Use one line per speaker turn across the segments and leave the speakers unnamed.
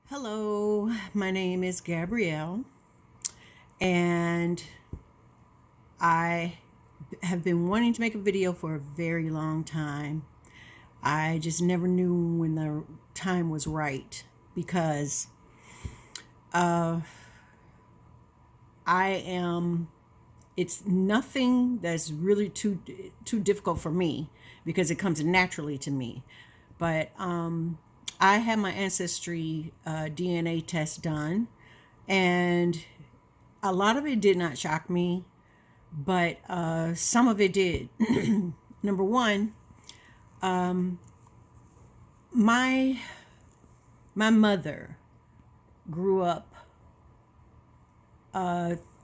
Hello, my name is Gabrielle, and I have been wanting to make a video for a very long time. I just never knew when the time was right because uh, I am. It's nothing that's really too difficult for me because it comes naturally to me. But I had my ancestry DNA test done, and a lot of it did not shock me, but some of it did. Number one, my my mother grew up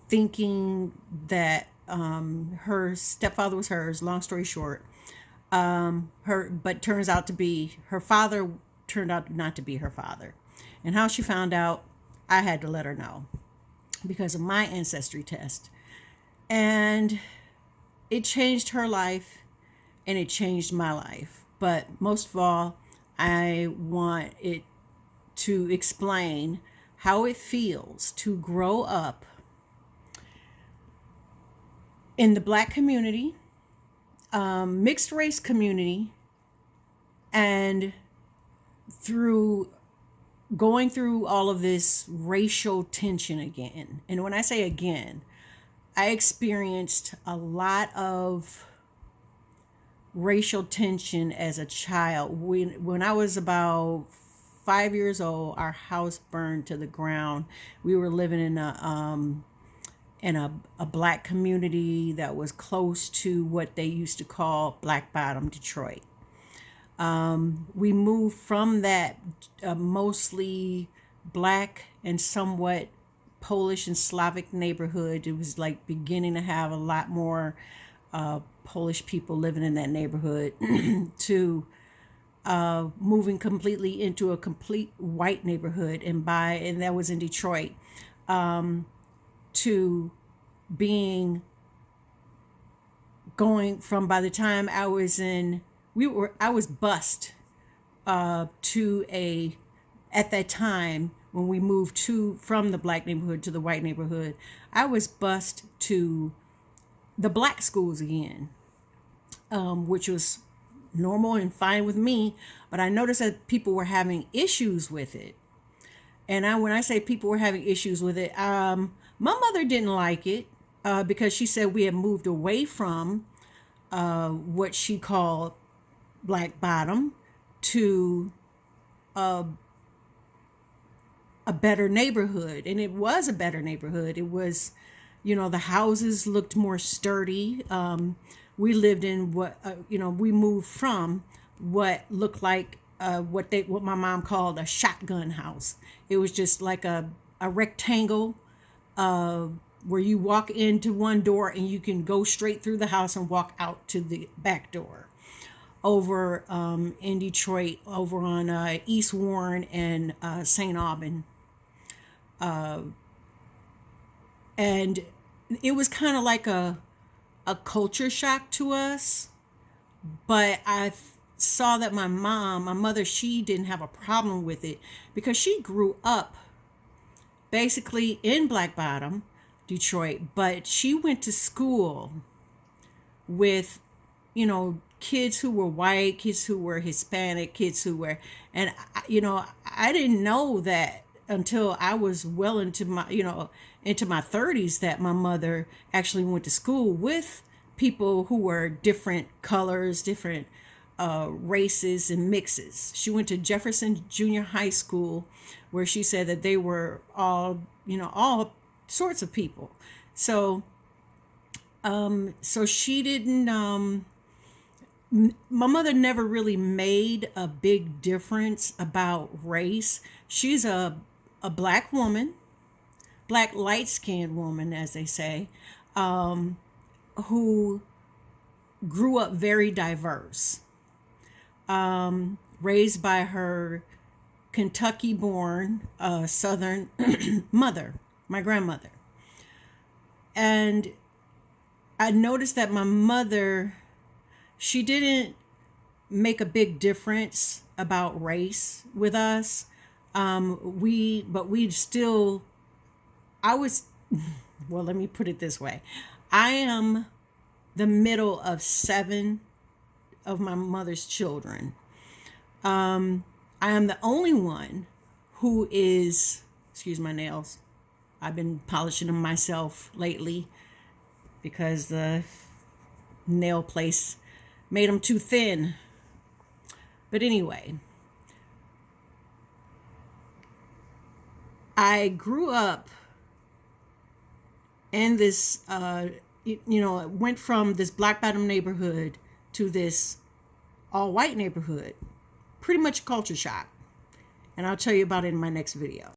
thinking that her stepfather was hers. Long story short, her but turns out to be her father. Turned out not to be her father, and how she found out, I had to let her know because of my ancestry test. And it changed her life and it changed my life. But most of all, I want it to explain how it feels to grow up in the Black community, mixed race community, and through going through all of this racial tension again. And when I say again, I experienced a lot of racial tension as a child. When I was about 5 years old, our house burned to the ground. We were living in a black community that was close to what they used to call Black Bottom, Detroit. We moved from that mostly black and somewhat Polish and Slavic neighborhood. It was like beginning to have a lot more Polish people living in that neighborhood to moving completely into a complete white neighborhood, and that was in Detroit, to being going from, by the time I was in I was bused to a at that time when we moved to from the black neighborhood to the white neighborhood. I was bused to the black schools again, which was normal and fine with me. But I noticed that people were having issues with it. And when I say people were having issues with it, my mother didn't like it because she said we had moved away from what she called Black Bottom to a better neighborhood. And it was a better neighborhood. It was, the houses looked more sturdy. We lived in we moved from what looked like what my mom called a shotgun house. It was just like a rectangle where you walk into one door and you can go straight through the house and walk out to the back door. Over in Detroit, over on East Warren and St. Aubin. And it was kind of like a culture shock to us. But I saw that my mother, she didn't have a problem with it because she grew up basically in Black Bottom, Detroit, but she went to school with, kids who were white, kids who were Hispanic, kids who were, and I didn't know that until I was well into my 30s, that my mother actually went to school with people who were different colors, different races and mixes. She went to Jefferson Junior High School, where she said that they were all sorts of people. So she didn't. My mother never really made a big difference about race. She's a black woman, black light-skinned woman, as they say, who grew up very diverse, raised by her Kentucky-born Southern mother, my grandmother. And I noticed that my mother, she didn't make a big difference about race with us. We still, I was, well, let me put it this way. I am the middle of 7 of my mother's children. I am the only one who is, excuse my nails, I've been polishing them myself lately because the nail place made them too thin. But anyway, I grew up in this, went from this Black bottom neighborhood to this all white neighborhood. Pretty much culture shock. And I'll tell you about it in my next video.